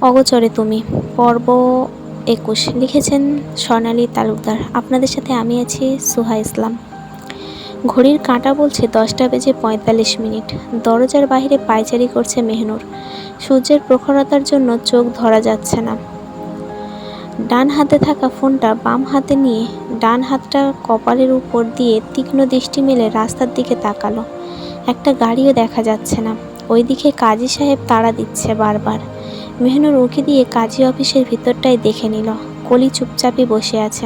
অগোচরে তুমি, পর্ব ২১। লিখেছেন স্বর্ণালী তালুকদার। আপনাদের সাথে আমি আছি সুহা ইসলাম। ঘড়ির কাঁটা বলছে 10টা বেজে ৪৫ মিনিট। দরজার বাইরে পায়চারি করছে মেহনুর। সূর্যের প্রখরতার জন্য চোখ ধরা যাচ্ছে না। ডান হাতে থাকা ফোনটা বাম হাতে নিয়ে ডান হাতটা কপালের উপর দিয়ে তীক্ষ্ণ দৃষ্টি মেলে রাস্তার দিকে তাকালো। একটা গাড়িও দেখা যাচ্ছে না। ওইদিকে কাজী সাহেব তাড়া দিচ্ছে বারবার। মেহনুর উঁকি দিয়ে কাজী অফিসের ভিতরটাই দেখে নিল। কলি চুপচাপই বসে আছে।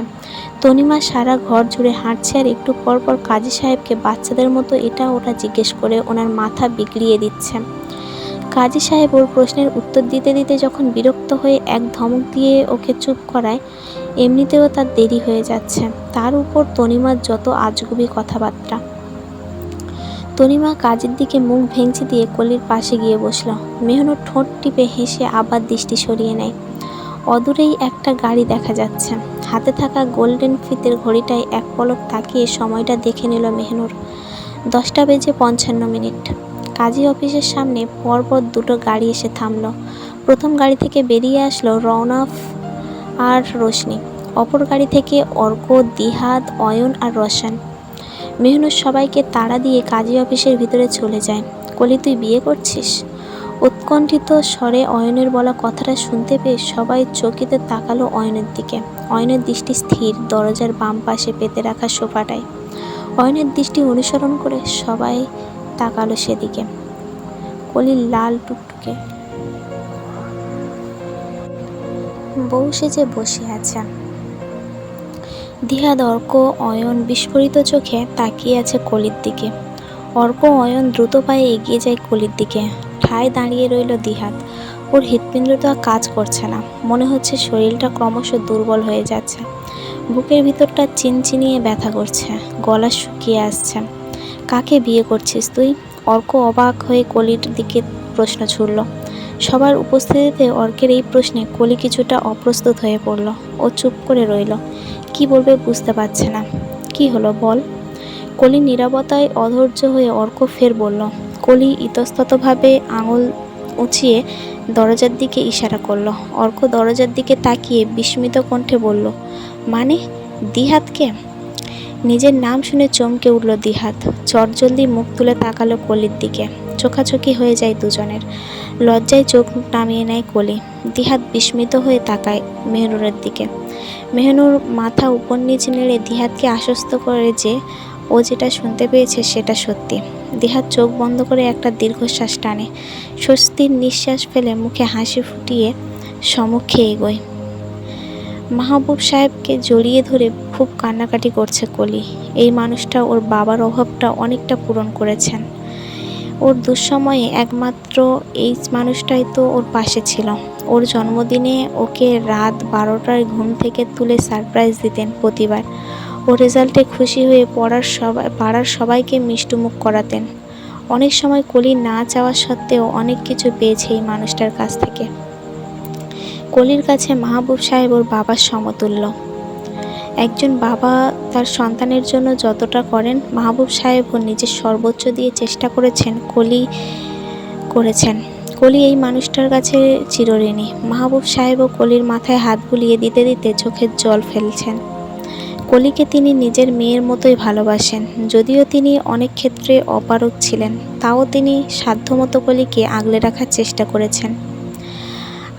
তনিমা সারা ঘর জুড়ে হাঁটছে আর একটু পর পর কাজী সাহেবকে বাচ্চাদের মতো এটা ওটা জিজ্ঞেস করে ওনার মাথা বিগড়িয়ে দিচ্ছে। কাজী সাহেব ওর প্রশ্নের উত্তর দিতে দিতে যখন বিরক্ত হয়ে এক ধমক দিয়ে ওকে চুপ করায়, এমনিতেও তার দেরি হয়ে যাচ্ছে, তার উপর তনিমার যত আজগুবি কথাবার্তা। তনিমা কাজের দিকে মুখ ভেঙচি দিয়ে কলির পাশে গিয়ে বসল। মেহনুর ঠোঁট টিপে হেসে আবার দৃষ্টি সরিয়ে নেয়। অদূরেই একটা গাড়ি দেখা যাচ্ছে। হাতে থাকা গোল্ডেন ফিতের ঘড়িটায় এক পলক তাকিয়ে সময়টা দেখে নিল মেহনুর। 10টা বেজে ৫৫ মিনিট। কাজী অফিসের সামনে পরপর দুটো গাড়ি এসে থামল। প্রথম গাড়ি থেকে বেরিয়ে আসলো রওনাফ আর রোশনি। অপর গাড়ি থেকে অর্ক, দিহাদ, অয়ন আর রসান। মেহনুর সবাইকে তাড়া দিয়ে কাজী অফিসের ভিতরে চলে যায়। কলি, তুই বিয়ে করছিস? উৎকণ্ঠিত স্বরে অয়নের বলা কথাটা শুনতে পেয়ে সবাই চকিতে তাকালো অয়নের দিকে। অয়নের দৃষ্টি স্থির দরজার বাম পাশে পেতে রাখা সোফাটায়। অয়নের দৃষ্টি অনুসরণ করে সবাই তাকালো সেদিকে। কলি লাল টুকটুকে বউ সেজে বসে আছে। দিহাদ, অর্ক, অয়ন বিস্ফোরিত চোখে তাকিয়ে আছে কলির দিকে। অর্ক, অয়ন দ্রুত পায়ে এগিয়ে যায় কলির দিকে। ঠায় দাঁড়িয়ে রইল দিহাদ। ওর হৃৎপিণ্ডটা কাজ করছে না। মনে হচ্ছে শরীরটা ক্রমশ দুর্বল হয়ে যাচ্ছে। বুকের ভিতরটা চিনচিনিয়ে ব্যথা করছে, গলা শুকিয়ে আসছে। কাকে বিয়ে করছিস তুই? অর্ক অবাক হয়ে কলির দিকে প্রশ্ন ছুড়ল। সবার উপস্থিতিতে অর্কের এই প্রশ্নে কলি কিছুটা অপ্রস্তুত হয়ে পড়ল। ও চুপ করে রইল। কি বলবে বুঝতে পারছে না। কি হলো বল? কলি নীরবতায় অধৈর্য হয়ে অর্ক ফের বলল। কলি ইতস্ততভাবে আঙুল উঁচিয়ে দরজার দিকে ইশারা করল। অর্ক দরজার দিকে তাকিয়ে বিস্মিত কণ্ঠে বলল, মানে দিহাদকে? নিজের নাম শুনে চমকে উঠল দিহাদ। চটজলদি মুখ তুলে তাকালো কলির দিকে। চোখাচোখি হয়ে যায় দুজনের। লজ্জায় চোখ নামিয়ে নেয় কলি। দিহাদ বিস্মিত হয়ে তাকায় মেহনুরের দিকে। মেহনুর মাথা উপর নিচ নেড়ে দিহাদকে আশ্বস্ত করে যে ও যেটা শুনতে পেয়েছে সেটা সত্যি। দিহাদ চোখ বন্ধ করে একটা দীর্ঘশ্বাস টানে। স্বস্তির নিঃশ্বাস ফেলে মুখে হাসি ফুটিয়ে সম্মুখে এগোয়। মাহবুব সাহেবকে জড়িয়ে ধরে খুব কান্নাকাটি করছে কলি। এই মানুষটা ওর বাবার অভাবটা অনেকটা পূরণ করেছেন। ওর দুঃসময়ে একমাত্র এই মানুষটাই তো ওর পাশে ছিল। ওর জন্মদিনে ওকে রাত 12টায় ঘুম থেকে তুলে সারপ্রাইজ দিতেন প্রতিবার। ও রেজাল্টে খুশি হয়ে পাড়ার সবাইকে মিষ্টুমুখ করাতেন। অনেক সময় কলি না চাওয়া সত্ত্বেও অনেক কিছু পেয়েছে এই মানুষটার কাছ থেকে। কলির কাছে মাহবুব সাহেব ওর বাবার সমতুল্য। একজন বাবা তার সন্তানের জন্য যতটা করেন, মাহবুব সাহেবও নিজের সর্বোচ্চ দিয়ে চেষ্টা করেছেন। কলি এই মানুষটার কাছে চিরঋণী। মাহবুব সাহেবও কলির মাথায় হাত বুলিয়ে দিতে দিতে চোখের জল ফেলছেন। কলিকে তিনি নিজের মেয়ের মতোই ভালোবাসেন। যদিও তিনি অনেক ক্ষেত্রে অপারগ ছিলেন, তাও তিনি সাধ্যমতো কলিকে আগলে রাখার চেষ্টা করেছেন।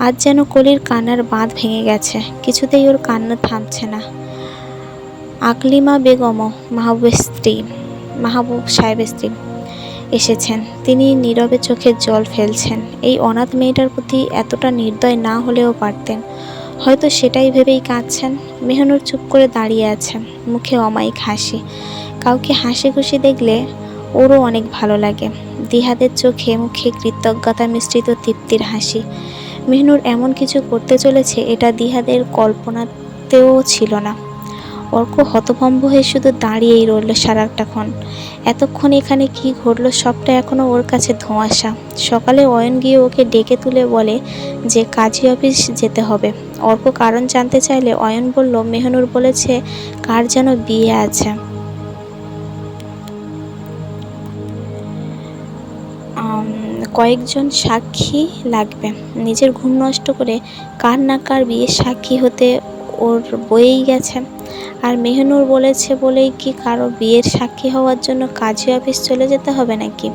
আজ যেন কলির কান্নার বাঁধ ভেঙে গেছে। কিছুতেই ওর কান্না থামছে না। আকলিমা বেগমও মাহবুব সাহেবের স্ত্রী এসেছেন। তিনি নীরবে চোখের জল ফেলছেন। এই অনাথ মেয়েটার প্রতি এতটা নির্দয় না হলেও পারতেন। হয়তো সেটাই ভেবেই কাঁদছেন। মেহনুর চুপ করে দাঁড়িয়ে আছে, মুখে অমায়িক হাসি। কাউকে হাসি খুশি দেখলে ওরও অনেক ভালো লাগে। দিহাদের চোখে মুখে কৃতজ্ঞতা মিশ্রিত তৃপ্তির হাসি। মেহনুর এমন কিছু করতে চলেছে এটা দিহাদের কল্পনাতেও ছিল না। অর্ক হতভম্ব হয়ে শুধু দাঁড়িয়েই রইল সারাটাক্ষণ। এতক্ষণ এখানে কি ঘটল সবটা এখনো ওর কাছে ধোঁয়াশা। সকালে অয়ন গিয়ে ওকে ডেকে তুলে বলে যে কাজী অফিস যেতে হবে। অর্ক কারণ জানতে চাইলে অয়ন বলল, মেহনুর বলেছে কার যেন বিয়ে আছে। কয়েকজন সাক্ষী লাগবে। নিজের ঘুম নষ্ট করে কার না কার বিয়ের সাক্ষী হতে ওর বয়েই গেছে। আর মেহনুর বলেছে বলেই কি কারো বিয়ের সাক্ষী হওয়ার জন্য কাজী অফিস চলে যেতে হবে নাকি?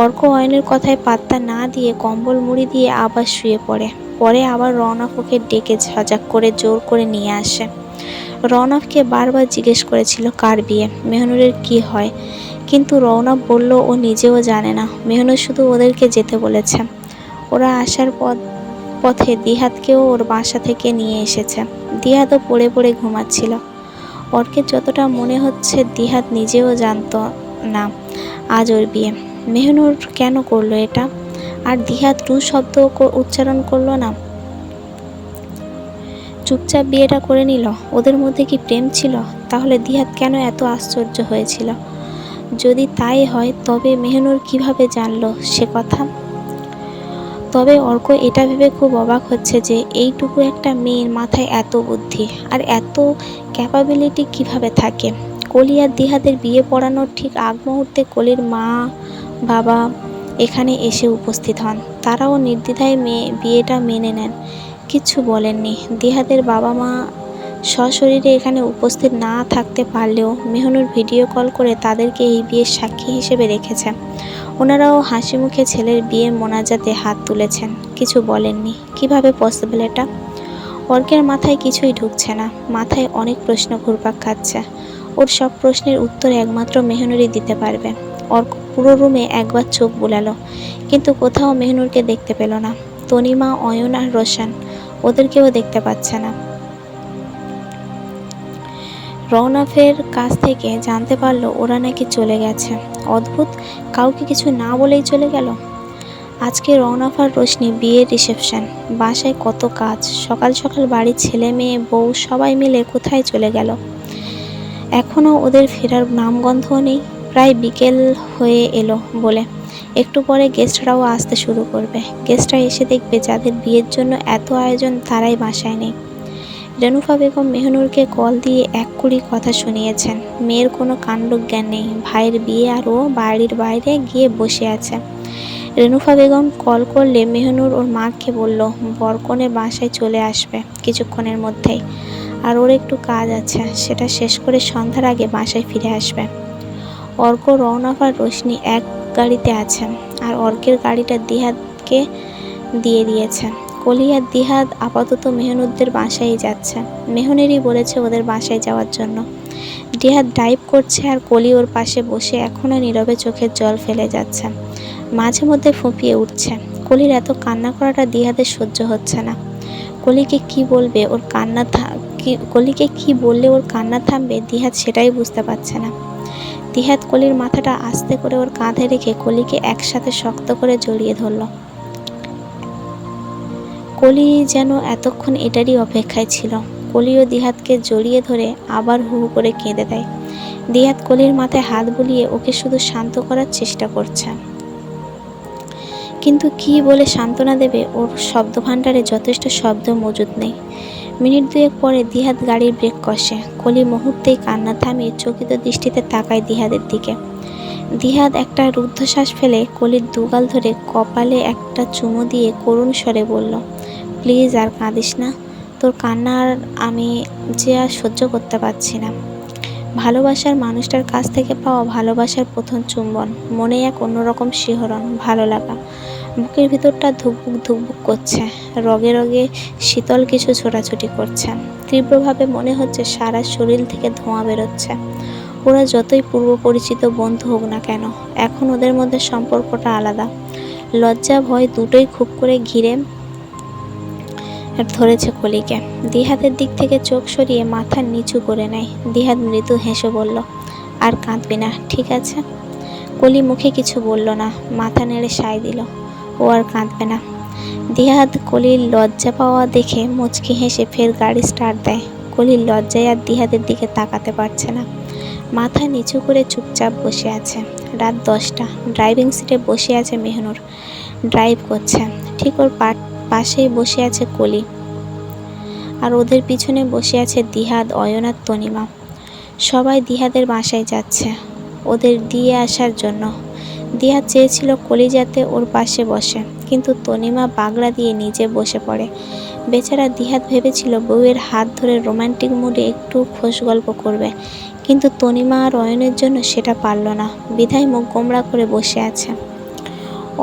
অর্ক অয়নের কথায় পাত্তা না দিয়ে কম্বল মুড়ি দিয়ে আবার শুয়ে পড়ে। পরে আবার রওনক ওকে ডেকে ঝাঁঝাক করে জোর করে নিয়ে আসে। রওনককে বারবার জিজ্ঞেস করেছিল কার বিয়ে, মেহনুরের কি হয়, কিন্তু রওনক বলল ও নিজেও জানে না, মেহনুর শুধু ওদেরকে যেতে বলেছে। ওরা আসার পথে দিহাতকেও ওর বাসা থেকে নিয়ে এসেছে। দিহাতও পড়ে পড়ে ঘুমাচ্ছিল। অর্কের যতটা মনে হচ্ছে দিহাত নিজেও জানতো না আজ ওর বিয়ে। মেহনুর কেন করলো এটা? আর দিহাত টু শব্দ উচ্চারণ করলো না, চুপচাপ বিয়েটা করে নিল। ওদের মধ্যে কি প্রেম ছিল? তাহলে দিহাত কেন এত আশ্চর্য হয়েছিল? যদি তাই হয় তবে মেহনুর কিভাবে জানলো সে কথা? তবে অর্ক এটা ভেবে খুব অবাক হচ্ছে যে এইটুকু একটা মেয়ের মাথায় এত বুদ্ধি আর এত ক্যাপাবিলিটি কিভাবে থাকে। কলি আর দিহাতের বিয়ে পড়ানোর ঠিক আগ মুহূর্তে কলির মা বাবা এখানে এসে উপস্থিত হন। তারাও নির্দ্বিধায় বিয়েটা মেনে নেন, কিচ্ছু বলেননি। দিহাতের বাবা মা সশরীরে এখানে উপস্থিত না থাকতে পারলেও মেহনুর ভিডিও কল করে তাদেরকে এই বিয়ের সাক্ষী হিসেবে রেখেছে। ওনারাও হাসি মুখে ছেলের বিয়ের মোনাজাতে হাত তুলেছেন, কিছু বলেননি। কিভাবে পসিবল এটা? অর্কের মাথায় কিছুই ঢুকছে না। মাথায় অনেক প্রশ্ন ঘুরপাক খাচ্ছে। ওর সব প্রশ্নের উত্তর একমাত্র মেহনুরই দিতে পারবে। অর্ক পুরো রুমে একবার চোখ বুলালো, কিন্তু কোথাও মেহনুরকে দেখতে পেল না। তনিমা, অয়ন আর রোশন, ওদেরকেও দেখতে পাচ্ছে না। রওনকের কাছ থেকে জানতে পারলো ওরা নাকি চলে গেছে। অদ্ভুত, কাউকে কিছু না বলেই চলে গেল। আজকে রওনক আর রোশনি বিয়ের রিসেপশন, বাসায় কত কাজ। সকাল সকাল বাড়ির ছেলে মেয়ে বউ সবাই মিলে কোথায় চলে গেল? এখনও ওদের ফেরার নামগন্ধও নেই। প্রায় বিকেল হয়ে এলো বলে একটু পরে গেস্টরাও আসতে শুরু করবে। গেস্টরা এসে দেখবে যাদের বিয়ের জন্য এত আয়োজন তারাই বাসায় নেই। রেনুফা বেগম মেহনুরকে কল দিয়ে এক কুড়ি কথা শুনিয়েছেন। মেয়ের কোনো কাণ্ডজ্ঞান নেই, ভাইয়ের বিয়ে আর ও বাড়ির বাইরে গিয়ে বসে আছে। রেনুফা বেগম কল করলে মেহনুর ওর মাকে বলল বরকনে বাসায় চলে আসবে কিছুক্ষণের মধ্যেই, আর ওর একটু কাজ আছে, সেটা শেষ করে সন্ধ্যার আগে বাসায় ফিরে আসবে। অর্ক, রওনক আর রোশনি এক গাড়িতে আছেন, আর অর্কের গাড়িটা দিহাতকে দিয়ে দিয়েছে। কলি আর দিহাত আপাতত মেহনুরদের বাসায় যাচ্ছে। মেহনেরই বলেছে ওদের বাসায় যাওয়ার জন্য। দিহাত ড্রাইভ করছে আর কলি ওর পাশে বসে এখনও নীরবে চোখের জল ফেলে যাচ্ছে, মাঝে মধ্যে ফুঁপিয়ে উঠছে। কলির এত কান্না করাটা দিহাতের সহ্য হচ্ছে না। কলিকে কি বললে ওর কান্না থামবে দিহাত সেটাই বুঝতে পারছে না। দিহাত কলির মাথাটা আস্তে করে ওর কাঁধে রেখে কলিকে একসাথে শক্ত করে জড়িয়ে ধরল। কলি যেন এতক্ষণ এটারই অপেক্ষায় ছিল। কলিও দিহাতকে জড়িয়ে ধরে আবার হু হু করে কেঁদে দেয়। দিহাত কলির মাথায় হাত বুলিয়ে ওকে শুধু শান্ত করার চেষ্টা করছে, কিন্তু কি বলে সান্ত্বনা দেবে? ওর শব্দভাণ্ডারে যথেষ্ট শব্দ মজুদ নেই। মিনিট দুয়েক পরে দিহাত গাড়ির ব্রেক কষে। কলি মুহূর্তেই কান্না থামিয়ে চকিত দৃষ্টিতে তাকায় দিহাতের দিকে। দিহাত একটা রুদ্ধশ্বাস ফেলে কলির দুগাল ধরে কপালে একটা চুমু দিয়ে করুণ স্বরে বলল, প্লিজ আর কাঁদিস না, তোর কান্না আর আমি যে আর সহ্য করতে পারছি না। ভালোবাসার মানুষটার কাছ থেকে পাওয়া ভালোবাসার প্রথম চুম্বন, মনে এক অন্যরকম শিহরণ, ভালো লাগা। বুকের ভিতরটা ধুকবুক ধুকবুক করছে, রগে রগে শীতল কিছু ছোটাছুটি করছে। তীব্রভাবে মনে হচ্ছে সারা শরীর থেকে ধোঁয়া বেরোচ্ছে। ওরা যতই পূর্ব পরিচিত বন্ধু হোক না কেন, এখন ওদের মধ্যে সম্পর্কটা আলাদা। লজ্জা ভয় দুটোই খুব করে ঘিরে ধরেছে কলিকে। দিহাতের দিক থেকে চোখ সরিয়ে মাথা নিচু করে নেয়। দিহাত মৃদু হেসে বলল, আর কাঁদবি না, ঠিক আছে? কলি মুখে কিছু বলল না, মাথা নেড়ে সায় দিল। ও আর কাঁদবে না। দিহাত কলির লজ্জা পাওয়া দেখে মুচকি হেসে ফের গাড়ি স্টার্ট দেয়। কলির লজ্জায় আর দিহাতের দিকে তাকাতে পারছে না, মাথা নিচু করে চুপচাপ বসে আছে। রাত 10টা। ড্রাইভিং সিটে বসে আছে মেহনুর, ড্রাইভ করছে। ঠিক ওর পাশেই বসে আছে কলি, আর ওদের পিছনে বসে আছে দিহাত, অয়ন আর তনিমা। সবাই দিহাতের বাসায় যাচ্ছে ওদের দিয়ে আসার জন্য। দিহাত চেয়েছিল কলি যাতে ওর পাশে বসে, কিন্তু তনিমা বাগড়া দিয়ে নিজে বসে পড়ে। বেচারা দিহাত ভেবেছিল বউয়ের হাত ধরে রোমান্টিক মুডে একটু খোশ গল্প করবে, কিন্তু তনিমা আর অয়নের জন্য সেটা পারল না, বিধায় মুখ গোমড়া করে বসে আছে।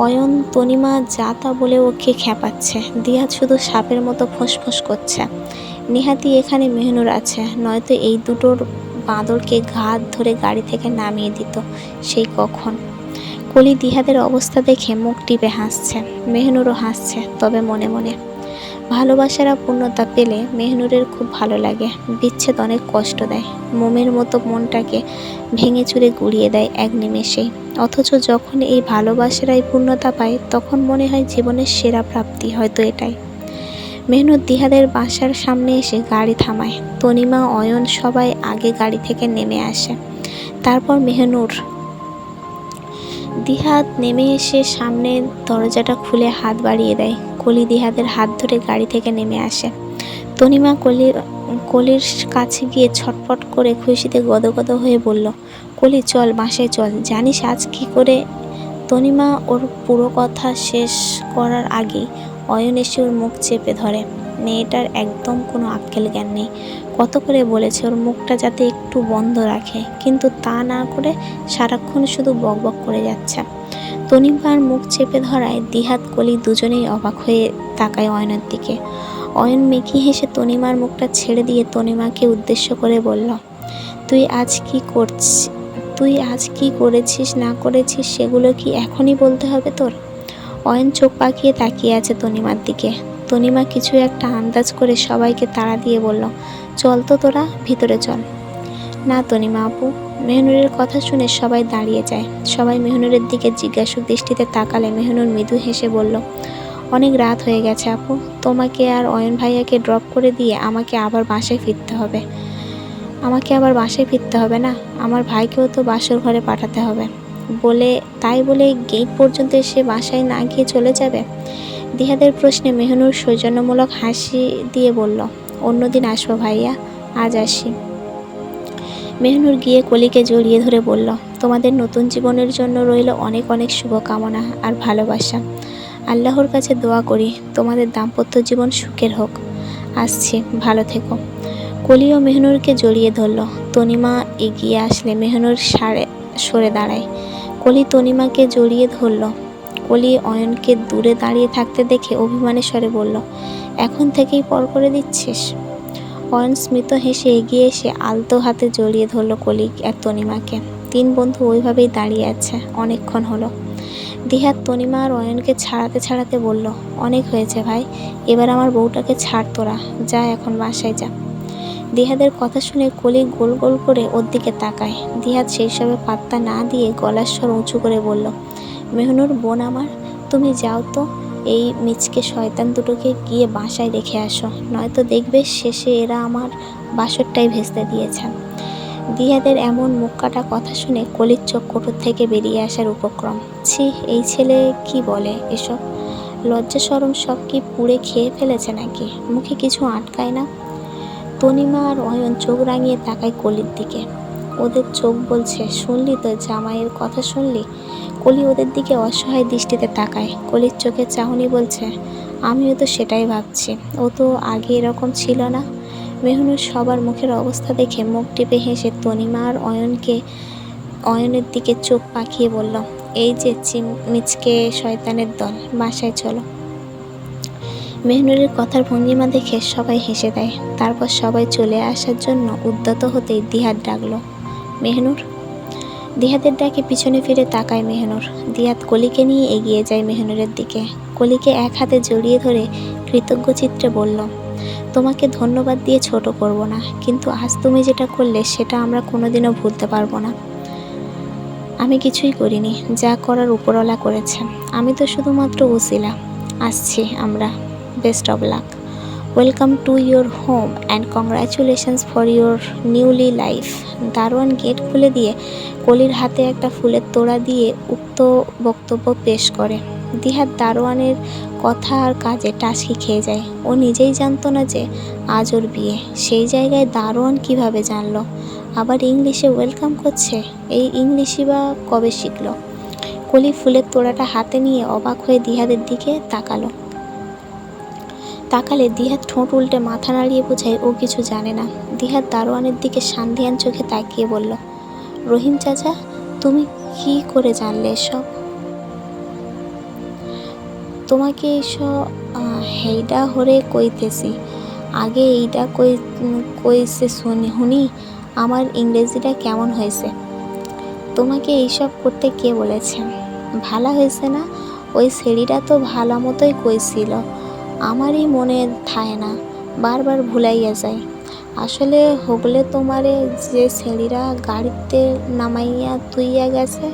অয়ন তনিমা যা তা বলে ওকে খেপাচ্ছে, দিহাত শুধু সাপের মতো ফোঁস করছে। নেহাতি এখানে মেহনুর আছে, নয়তো এই দুটোর বাঁদরকে ঘাত ধরে গাড়ি থেকে নামিয়ে দিত সেই কখন। কলি দিহাদের অবস্থা দেখে মুখ টিপে হাসছে, মেহনুরও হাসছে, তবে মনে মনে। ভালোবাসার পূর্ণতা পেলে মেহনুরের খুব ভালো লাগে। বিচ্ছেদ অনেক কষ্ট দেয়, মোমের মতো মনটাকে ভেঙে চুরে গুড়িয়ে দেয় এক নিমেষেই। অথচ যখন এই ভালোবাসারাই পূর্ণতা পায়, তখন মনে হয় জীবনের সেরা প্রাপ্তি হয়তো এটাই। মেহনুর দিহাদের বাসার সামনে এসে গাড়ি থামায়। তনিমা, অয়ন সবাই আগে গাড়ি থেকে নেমে আসে। তারপর মেহনুর। দিহাত নেমে এসে সামনে দরজাটা খুলে হাত বাড়িয়ে দেয়। কলি দিহাদের হাত ধরে গাড়ি থেকে নেমে আসে। তনিমা কলির কাছে গিয়ে ছটফট করে খুশিতে গদগদ হয়ে বলল, কলি চল, বাসায় চল, জানিস আজ কি করে। তনিমা ওর পুরো কথা শেষ করার আগেই অয়ন এসে ওর মুখ চেপে ধরে। মেয়েটার একদম কোনো আক্কেল জ্ঞান নেই। কত করে বলেছে ওর মুখটা যাতে একটু বন্ধ রাখে, কিন্তু তা না করে সারাক্ষণ শুধু বকবক করে যাচ্ছে। তনিমার মুখ চেপে ধরায় দিহাত কলি দুজনেই অবাক হয়ে তাকায় অয়নের দিকে। অয়ন মেকি হেসে তনিমার মুখটা ছেড়ে দিয়ে তনিমাকে উদ্দেশ্য করে বলল, তুই আজ কি করেছিস না করেছিস সেগুলো কি এখনই বলতে হবে তোর? অয়ন চোখ পাকিয়ে তাকিয়ে আছে তনিমার দিকে। তনিমা কিছু একটা আন্দাজ করে সবাইকে তাড়া দিয়ে বলল, চল তো তোরা, ভিতরে চল। না তনিমা আপু। মেহনুরের কথা শুনে সবাই দাঁড়িয়ে যায়। সবাই মেহনুরের দিকে জিজ্ঞাসু দৃষ্টিতে তাকালে মেহনুর মৃদু হেসে বলল, অনেক রাত হয়ে গেছে আপু, তোমাকে আর অয়ন ভাইয়াকে ড্রপ করে দিয়ে আমাকে আবার বাসায় ফিরতে হবে না, আমার ভাইকেও তো বাসর ঘরে পাঠাতে হবে। তাই বলে গেট পর্যন্ত এসে বাসায় না গিয়ে চলে যাবে? দিহাদের প্রশ্নে মেহনুর সৌজন্যমূলক হাসি দিয়ে বলল, অন্যদিন আসবো ভাইয়া, আজ আসি। মেহনুর গিয়ে কলিকে জড়িয়ে ধরে বলল, তোমাদের নতুন জীবনের জন্য রইল অনেক অনেক শুভকামনা আর ভালোবাসা। আল্লাহর কাছে দোয়া করি তোমাদের দাম্পত্য জীবন সুখের হোক। আসছি, ভালো থেকো। কলি ও মেহনুরকে জড়িয়ে ধরল। তনিমা এগিয়ে আসলে মেহনুর সরে দাঁড়ায়। কলি তনিমাকে জড়িয়ে ধরল। কলি অয়নকে দূরে দাঁড়িয়ে থাকতে দেখে অভিমানী স্বরে বলল, এখন থেকেই পর করে দিচ্ছিস? অয়ন স্মিত হেসে এগিয়ে এসে আলতো হাতে জড়িয়ে ধরল কলি আর তনিমাকে। তিন বন্ধু ওইভাবেই দাঁড়িয়ে আছে অনেকক্ষণ হলো। দিহাত তনিমা আর অয়নকে ছাড়াতে বলল, অনেক হয়েছে ভাই, এবার আমার বউটাকে ছাড়, তোরা যা, এখন বাসায় যা। দিহাদের কথা শুনে কলি গোল গোল করে ওর দিকে তাকায়। দিহাত সেই সবে পাত্তা না দিয়ে গলার স্বর উঁচু করে বলল, মেহনুর বোন আমার, তুমি যাও তো, এই মিচকে শয়তান দুটোকে গিয়ে বাসায় রেখে আসো, নয়তো দেখবে শেষে এরা আমার বাসরটাই ভেস্তে দিয়েছে। দিহাদের এমন মুখ কাটা কথা শুনে কলির চোখ কোটর থেকে বেরিয়ে আসার উপক্রম। ছি, এই ছেলে কি বলে এসব? লজ্জা শরম সব কি পুড়ে খেয়ে ফেলেছে নাকি? মুখে কিছু আটকায় না? তনিমা আর অয়ন চোখ রাঙিয়ে তাকায় কলির দিকে। ওদের চোখ বলছে, শুনলি তো জামাইয়ের কথা, শুনলি? কলি ওদের দিকে অসহায় দৃষ্টিতে তাকায়। কলির চোখের চাহনি বলছে, আমিও তো সেটাই ভাবছি, ও তো আগে এরকম ছিল না। মেহনুর সবার মুখের অবস্থা দেখে মুখ টিপে হেসে তনিমা আর অয়নের দিকে চোখ পাকিয়ে বলল, এই যে মিচকে শয়তানের দল, বাসায় চলো। মেহনুরের কথার ভঙ্গিমা দেখে সবাই হেসে দেয়। তারপর সবাই চলে আসার জন্য উদ্যত হতেই দিহাত ডাকলো, মেহনুর। দিহাতের ডাকে পিছনে ফিরে তাকায় মেহনুর। দিহাত কলিকে নিয়ে এগিয়ে যায় মেহনুরের দিকে। কলিকে এক হাতে জড়িয়ে ধরে কৃতজ্ঞ চিত্রে বলল, তোমাকে ধন্যবাদ দিয়ে ছোট করব না, কিন্তু আজ তুমি যেটা করলে সেটা আমরা কোনোদিনও ভুলতে পারবো না। আমি কিছুই করিনি, যা করার উপরওয়ালা করেছে, আমি তো শুধুমাত্র উসিলা। আসছি আমরা, best of luck, welcome to your home and congratulations for your newly life. দারোয়ান গেট খুলে দিয়ে কলির হাতে একটা ফুলের তোড়া দিয়ে উক্ত বক্তব্য পেশ করে। দিহাত দারোয়ানের কথা আর কাজে টাসকি খেয়ে যায়। ও নিজেই জানতো না যে আজ ওর বিয়ে, সেই জায়গায় দারোয়ান কিভাবে জানলো? আবার ইংলিশে ওয়েলকাম করছে, এই ইংলিশই বা কবে শিখলো? কলি ফুলের তোড়াটা হাতে নিয়ে অবাক হয়ে দিহাদের দিকে তাকালে দিহাত ঠোঁট উল্টে মাথা নাড়িয়ে বোঝায় ও কিছু জানে না। দিহাত দারোয়ানের দিকে শান্তিয়ান চোখে তাকিয়ে বলল, রহিম চাচা, তুমি কি করে জানলে এসব? তোমাকে এইসব হেইডা হরে কইতেছি, আগে এইটা কইছে শুনি আমার ইংরেজিটা কেমন হয়েছে। তোমাকে এইসব করতে কে বলেছে? ভালো হয়েছে না? ওই ছেড়িটা তো ভালো মতোই কইছিল, আমারই মনে থায় না, বারবার ভুলাইয়া যায়। আসলে হগলে তোমারে যে ছেড়িরা গাড়িতে নামাইয়া তুইয়া গেছে,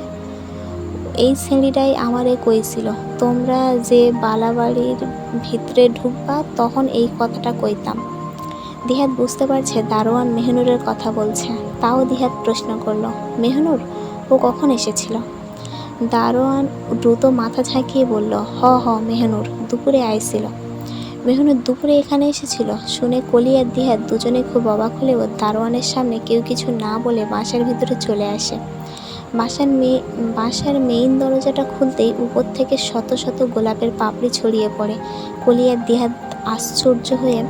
এই ছেড়িটাই আমারে কইছিল তোমরা যে বালাবাড়ির ভিতরে ঢুকবা তখন এই কথাটা কইতাম। দিহাত বুঝতে পারছে দারোয়ান মেহনুরের কথা বলছে, তাও দিহাত প্রশ্ন করলো, মেহনুর ও কখন এসেছিল? দারোয়ান দ্রুত মাথা ঝাঁকিয়ে বলল, হ মেহনুর দুপুরে আইছিল। মেহনুর দুপুরে এখানে এসেছিল? শুনে কলি আর দিহাত দুজনে খুব অবাক হলেও দারোয়ানের সামনে কেউ কিছু না বলে বাসার ভিতরে চলে আসে। বাসার মেইন দরজাটা খুলতেই উপর থেকে শত শত গোলাপের পাপড়ি ছড়িয়ে পড়ে। কলি আর দিহাত আশ্চর্য হয়ে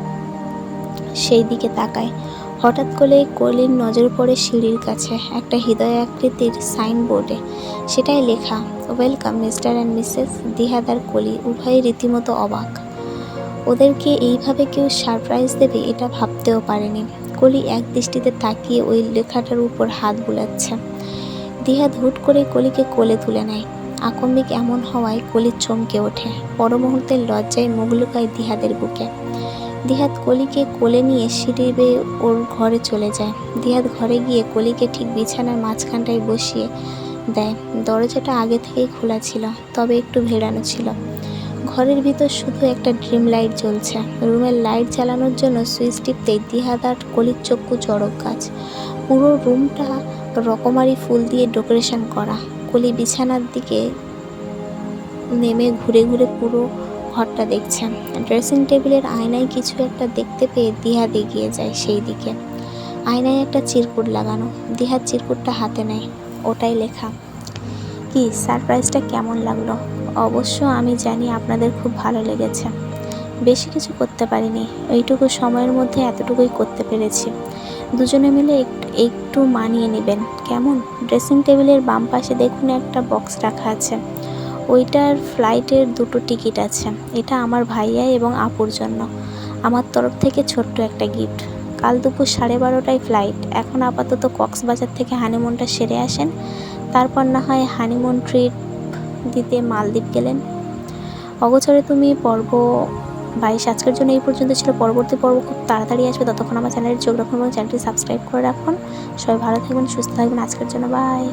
সেই দিকে তাকায়। হঠাৎ করে কলির নজর পড়ে সিঁড়ির কাছে একটা হৃদয় আকৃতির সাইনবোর্ডে। সেটাই লেখা, ওয়েলকাম মিস্টার অ্যান্ড মিসেস দিহাত। আর কলি উভয়ই রীতিমতো অবাক। ওদেরকে এইভাবে কেউ সারপ্রাইজ দেবে এটা ভাবতেও পারেনি। কলি এক দৃষ্টিতে তাকিয়ে ওই লেখাটার উপর হাত বুলাচ্ছে। দিহাত হুট করে কলিকে কোলে তুলে নেয়। আকম্মিক এমন হওয়ায় কলি চমকে ওঠে। পর মুহূর্তে লজ্জায় মুখ লুকায় দিহাতের বুকে। দিহাত কলিকে কোলে নিয়ে সিঁড়ি বেয়ে ওর ঘরে চলে যায়। দিহাত ঘরে গিয়ে কলিকে ঠিক বিছানার মাঝখানটায় বসিয়ে দেয়। দরজাটা আগে থেকেই খোলা ছিল, তবে একটু ভেড়ানো ছিল। ঘরের ভিতর শুধু একটা ড্রিম লাইট জ্বলছে। রুমের লাইট জ্বালানোর জন্য সুইচ টিপতেই দিহাত আর কলির চক্ষু চড়ক গাছ। পুরো রুমটা রকমারি ফুল দিয়ে ডেকোরেশন করা। কলি বিছানার দিকে নেমে ঘুরে ঘুরে পুরো ঘরটা দেখছে। ড্রেসিং টেবিলের আয়নায় কিছু একটা দেখতে পেয়ে দিহাত এগিয়ে যায় সেই দিকে। আয়নায় একটা চিরকুট লাগানো। দিহাত চিরকুটটা হাতে নেয়, ওটাই লেখা। কি সারপ্রাইজটা কেমন লাগলো? অবশ্য আমি জানি আপনাদের খুব ভালো লেগেছে। বেশি কিছু করতে পারিনি, এইটুকু সময়ের মধ্যে এতটুকুই করতে পেরেছি। দুজনে মিলে একটু মানিয়ে নেবেন কেমন? ড্রেসিং টেবিলের বাম পাশে দেখুন একটা বক্স রাখা আছে, ওইটার ফ্লাইটের 2টো টিকিট আছে। এটা আমার ভাইয়া এবং আপুর জন্য আমার তরফ থেকে ছোট্ট একটা গিফট। কাল দুপুর 12:30টায় ফ্লাইট। এখন আপাতত কক্সবাজার থেকে হানিমুনটা সেরে আসেন, তারপর না হয় হানিমুন ট্রিপ দিতে মালদ্বীপ গেলেন। অগোচরে তুমি পর্ব 22 আজকের জন্য এই পর্যন্ত ছিল। পরবর্তী পর্ব খুব তাড়াতাড়ি আসবে, ততক্ষণ আমার চ্যানেলে চোখ রাখুন এবং চ্যানেলটি সাবস্ক্রাইব করে রাখুন। সবাই ভালো থাকবেন, সুস্থ থাকবেন। আজকের জন্য বাই।